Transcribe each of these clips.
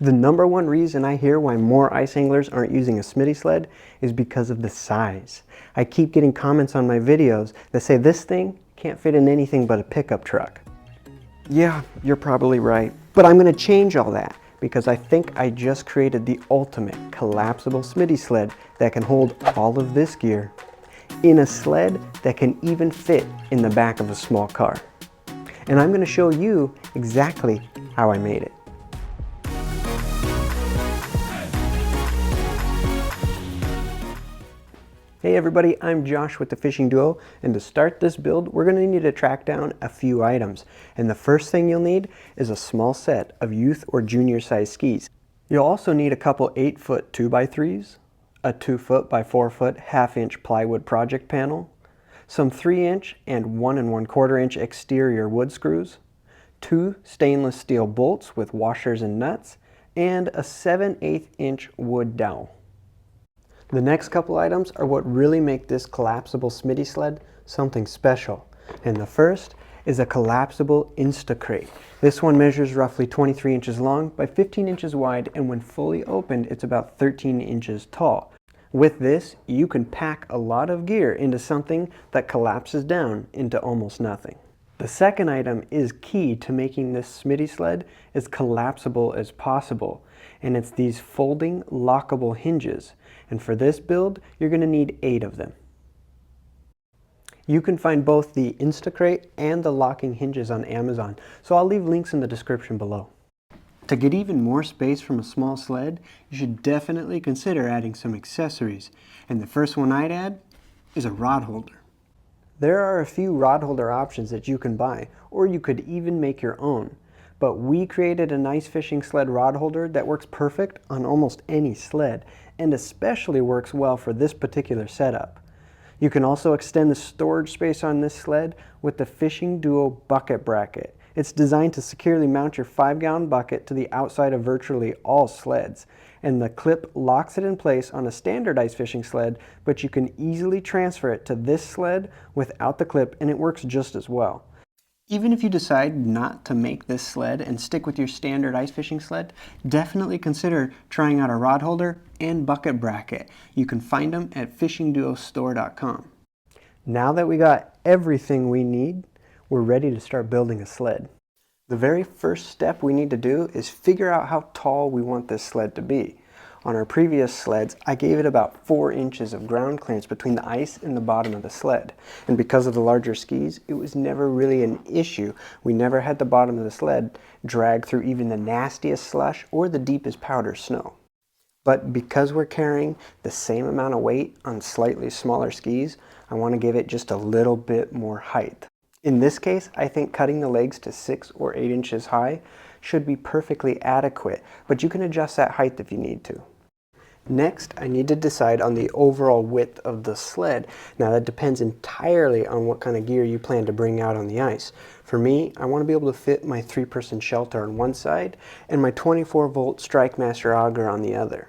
The number one reason I hear why more ice anglers aren't using a Smitty sled is because of the size. I keep getting comments on my videos that say this thing can't fit in anything but a pickup truck. Yeah, you're probably right. But I'm going to change all that because I think I just created the ultimate collapsible Smitty sled that can hold all of this gear in a sled that can even fit in the back of a small car. And I'm going to show you exactly how I made it. Hey everybody, I'm Josh with the Fishing Duo, and to start this build, we're going to need to track down a few items. And the first thing you'll need is a small set of youth or junior size skis. You'll also need a couple 8-foot 2x3s, a 2-foot by 4-foot 1/2-inch plywood project panel, some 3-inch and 1 1/4 inch exterior wood screws, 2 stainless steel bolts with washers and nuts, and a 7/8 inch wood dowel. The next couple items are what really make this collapsible Smitty sled something special. And the first is a collapsible Instacrate. This one measures roughly 23 inches long by 15 inches wide, and when fully opened, it's about 13 inches tall. With this, you can pack a lot of gear into something that collapses down into almost nothing. The second item is key to making this Smitty sled as collapsible as possible, and it's these folding lockable hinges. And for this build, you're going to need 8 of them. You can find both the Instacrate and the locking hinges on Amazon, so I'll leave links in the description below. To get even more space from a small sled, you should definitely consider adding some accessories. And the first one I'd add is a rod holder. There are a few rod holder options that you can buy, or you could even make your own. But we created a nice fishing sled rod holder that works perfect on almost any sled, and especially works well for this particular setup. You can also extend the storage space on this sled with the FishingDuo bucket bracket. It's designed to securely mount your 5-gallon bucket to the outside of virtually all sleds, and the clip locks it in place on a standard ice fishing sled, but you can easily transfer it to this sled without the clip, and it works just as well. Even if you decide not to make this sled and stick with your standard ice fishing sled, definitely consider trying out a rod holder and bucket bracket. You can find them at FishingDuoStore.com. Now that we got everything we need, we're ready to start building a sled. The very first step we need to do is figure out how tall we want this sled to be. On our previous sleds, I gave it about 4 inches of ground clearance between the ice and the bottom of the sled. And because of the larger skis, it was never really an issue. We never had the bottom of the sled drag through even the nastiest slush or the deepest powder snow. But because we're carrying the same amount of weight on slightly smaller skis, I want to give it just a little bit more height. In this case, I think cutting the legs to 6 or 8 inches high should be perfectly adequate, but you can adjust that height if you need to. Next, I need to decide on the overall width of the sled. Now that depends entirely on what kind of gear you plan to bring out on the ice. For me, I want to be able to fit my 3-person shelter on one side and my 24-volt StrikeMaster auger on the other.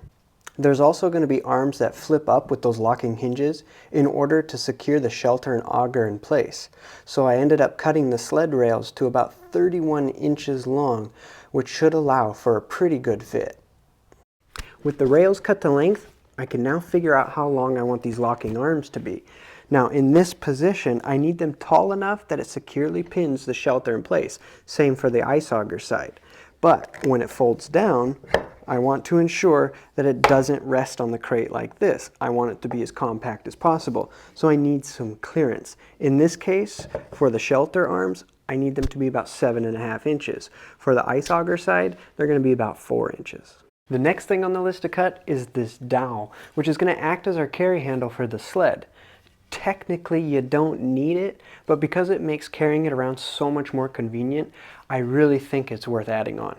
There's also going to be arms that flip up with those locking hinges in order to secure the shelter and auger in place. So I ended up cutting the sled rails to about 31 inches long, which should allow for a pretty good fit. With the rails cut to length, I can now figure out how long I want these locking arms to be. Now in this position, I need them tall enough that it securely pins the shelter in place. Same for the ice auger side. But when it folds down, I want to ensure that it doesn't rest on the crate like this. I want it to be as compact as possible. So I need some clearance. In this case, for the shelter arms, I need them to be about 7.5 inches. For the ice auger side, they're going to be about 4 inches. The next thing on the list to cut is this dowel, which is going to act as our carry handle for the sled. Technically, you don't need it, but because it makes carrying it around so much more convenient, I really think it's worth adding on.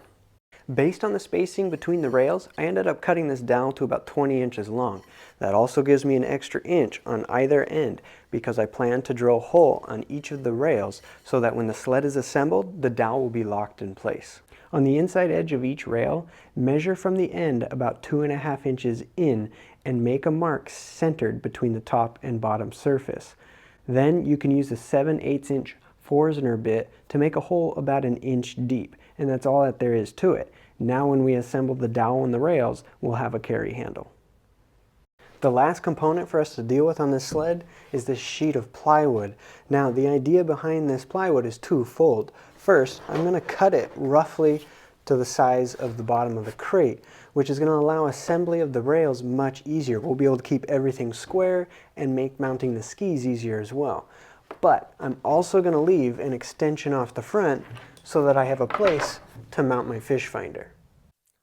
Based on the spacing between the rails, I ended up cutting this down to about 20 inches long. That also gives me an extra inch on either end because I plan to drill a hole on each of the rails so that when the sled is assembled, the dowel will be locked in place. On the inside edge of each rail, measure from the end about 2.5 inches in and make a mark centered between the top and bottom surface. Then you can use a 7/8 inch Forstner bit to make a hole about 1 inch deep, and that's all that there is to it. Now when we assemble the dowel and the rails, we'll have a carry handle. The last component for us to deal with on this sled is this sheet of plywood. Now the idea behind this plywood is twofold. First, I'm going to cut it roughly to the size of the bottom of the crate, which is going to allow assembly of the rails much easier. We'll be able to keep everything square and make mounting the skis easier as well. But I'm also going to leave an extension off the front so that I have a place to mount my fish finder.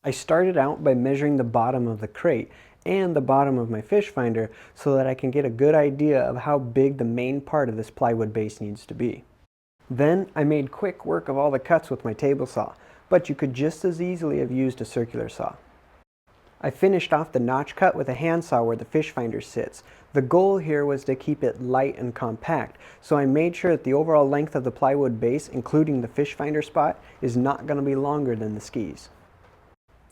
I started out by measuring the bottom of the crate and the bottom of my fish finder so that I can get a good idea of how big the main part of this plywood base needs to be. Then I made quick work of all the cuts with my table saw, but you could just as easily have used a circular saw. I finished off the notch cut with a handsaw where the fish finder sits. The goal here was to keep it light and compact, so I made sure that the overall length of the plywood base, including the fish finder spot, is not going to be longer than the skis.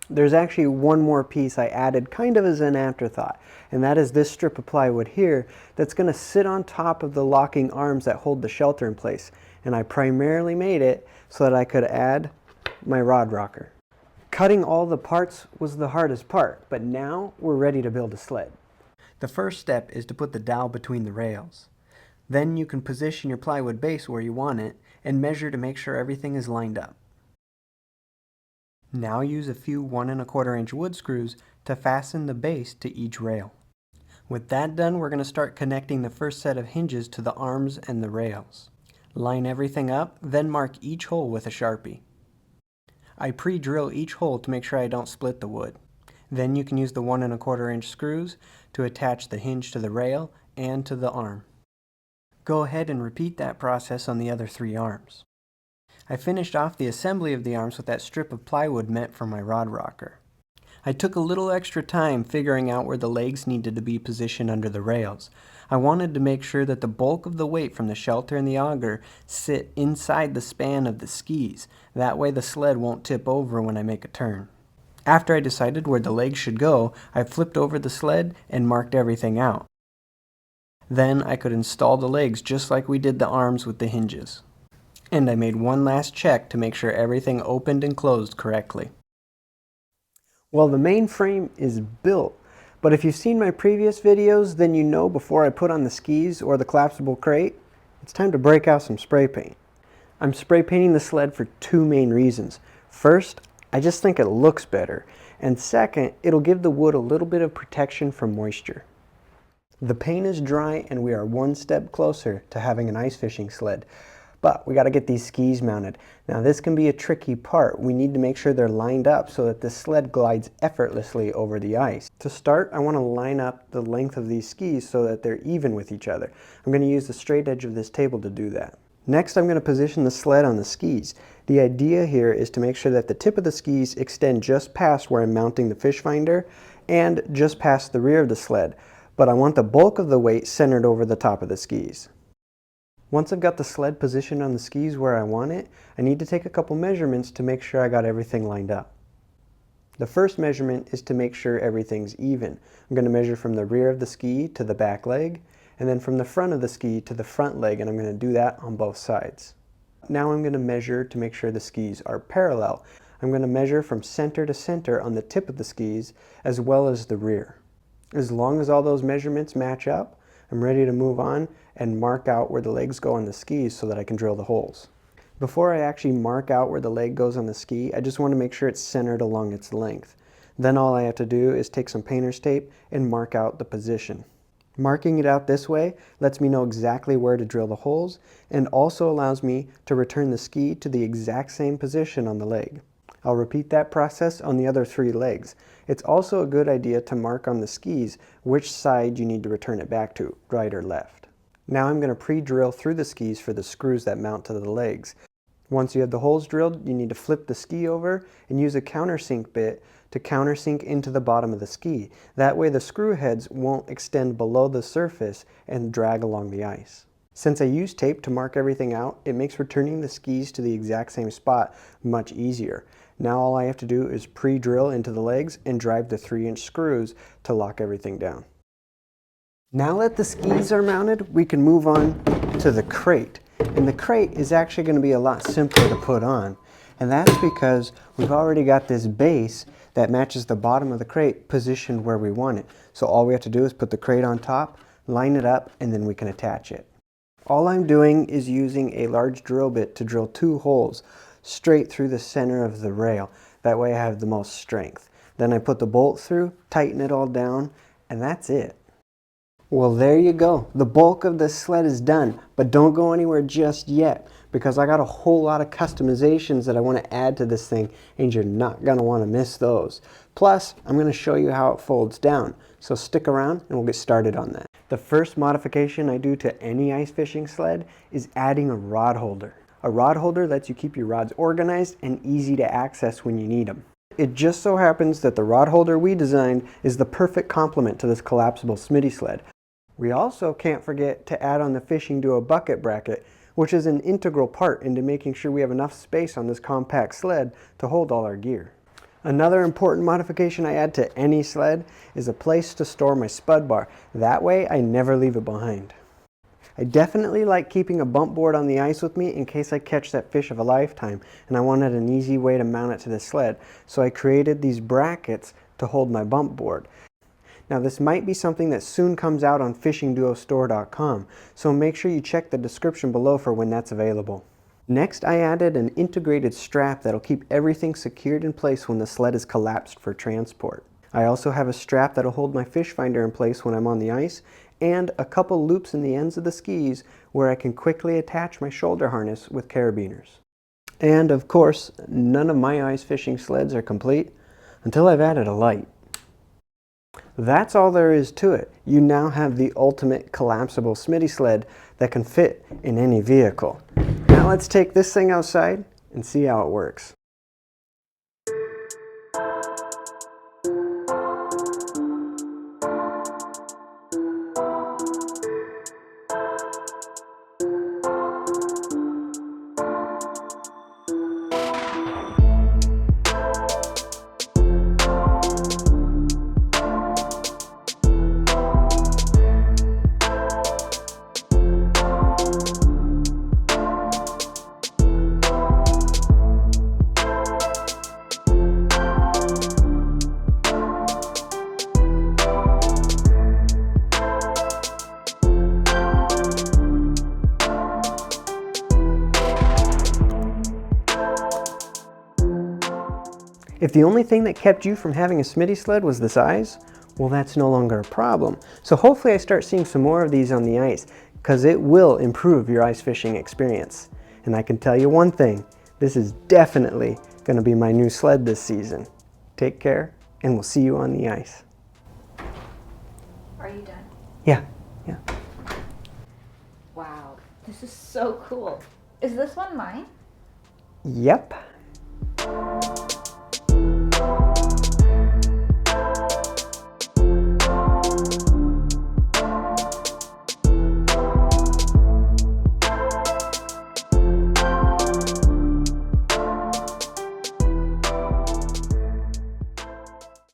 There's actually one more piece I added kind of as an afterthought, and that is this strip of plywood here that's going to sit on top of the locking arms that hold the shelter in place. And I primarily made it so that I could add my rod rocker. Cutting all the parts was the hardest part, but now we're ready to build a sled. The first step is to put the dowel between the rails. Then you can position your plywood base where you want it and measure to make sure everything is lined up. Now use a few 1 1/4 inch wood screws to fasten the base to each rail. With that done, we're going to start connecting the first set of hinges to the arms and the rails. Line everything up, then mark each hole with a Sharpie. I pre-drill each hole to make sure I don't split the wood. Then you can use the 1 1/4 inch screws to attach the hinge to the rail and to the arm. Go ahead and repeat that process on the other 3 arms. I finished off the assembly of the arms with that strip of plywood meant for my rod rocker. I took a little extra time figuring out where the legs needed to be positioned under the rails. I wanted to make sure that the bulk of the weight from the shelter and the auger sit inside the span of the skis. That way the sled won't tip over when I make a turn. After I decided where the legs should go, I flipped over the sled and marked everything out. Then I could install the legs just like we did the arms with the hinges. And I made one last check to make sure everything opened and closed correctly. Well, the main frame is built, but if you've seen my previous videos, then you know before I put on the skis or the collapsible crate, it's time to break out some spray paint. I'm spray painting the sled for 2 main reasons. First, I just think it looks better, and second, it'll give the wood a little bit of protection from moisture. The paint is dry and we are 1 step closer to having an ice fishing sled. But we got to get these skis mounted. Now this can be a tricky part. We need to make sure they're lined up so that the sled glides effortlessly over the ice. To start, I want to line up the length of these skis so that they're even with each other. I'm going to use the straight edge of this table to do that. Next, I'm going to position the sled on the skis. The idea here is to make sure that the tip of the skis extend just past where I'm mounting the fish finder and just past the rear of the sled. But I want the bulk of the weight centered over the top of the skis. Once I've got the sled positioned on the skis where I want it, I need to take a couple measurements to make sure I got everything lined up. The first measurement is to make sure everything's even. I'm going to measure from the rear of the ski to the back leg, and then from the front of the ski to the front leg, and I'm going to do that on both sides. Now I'm going to measure to make sure the skis are parallel. I'm going to measure from center to center on the tip of the skis as well as the rear. As long as all those measurements match up, I'm ready to move on and mark out where the legs go on the skis so that I can drill the holes. Before I actually mark out where the leg goes on the ski, I just want to make sure it's centered along its length. Then all I have to do is take some painter's tape and mark out the position. Marking it out this way lets me know exactly where to drill the holes and also allows me to return the ski to the exact same position on the leg. I'll repeat that process on the other 3 legs. It's also a good idea to mark on the skis which side you need to return it back to, right or left. Now I'm going to pre-drill through the skis for the screws that mount to the legs. Once you have the holes drilled, you need to flip the ski over and use a countersink bit to countersink into the bottom of the ski. That way the screw heads won't extend below the surface and drag along the ice. Since I use tape to mark everything out, it makes returning the skis to the exact same spot much easier. Now all I have to do is pre-drill into the legs and drive the 3-inch screws to lock everything down. Now that the skis are mounted, we can move on to the crate. And the crate is actually going to be a lot simpler to put on. And that's because we've already got this base that matches the bottom of the crate positioned where we want it. So all we have to do is put the crate on top, line it up, and then we can attach it. All I'm doing is using a large drill bit to drill 2 holes straight through the center of the rail. That way I have the most strength. Then I put the bolt through, tighten it all down, and that's it. Well, there you go. The bulk of the sled is done, but don't go anywhere just yet because I got a whole lot of customizations that I want to add to this thing, and you're not going to want to miss those. Plus, I'm going to show you how it folds down. So stick around and we'll get started on that. The first modification I do to any ice fishing sled is adding a rod holder. A rod holder lets you keep your rods organized and easy to access when you need them. It just so happens that the rod holder we designed is the perfect complement to this collapsible Smitty sled. We also can't forget to add on the FishingDuo bucket bracket, which is an integral part into making sure we have enough space on this compact sled to hold all our gear. Another important modification I add to any sled is a place to store my spud bar. That way I never leave it behind. I definitely like keeping a bump board on the ice with me in case I catch that fish of a lifetime, and I wanted an easy way to mount it to the sled, so I created these brackets to hold my bump board. Now this might be something that soon comes out on FishingDuoStore.com, so make sure you check the description below for when that's available. Next, I added an integrated strap that'll keep everything secured in place when the sled is collapsed for transport. I also have a strap that'll hold my fish finder in place when I'm on the ice, and a couple loops in the ends of the skis where I can quickly attach my shoulder harness with carabiners. And of course, none of my ice fishing sleds are complete until I've added a light. That's all there is to it. You now have the ultimate collapsible Smitty sled that can fit in any vehicle. Now let's take this thing outside and see how it works. If the only thing that kept you from having a Smitty sled was the size, well, that's no longer a problem. So hopefully I start seeing some more of these on the ice, because it will improve your ice fishing experience. And I can tell you one thing, this is definitely going to be my new sled this season. Take care, and we'll see you on the ice. Are you done? Yeah. Wow, this is so cool. Is this one mine? Yep.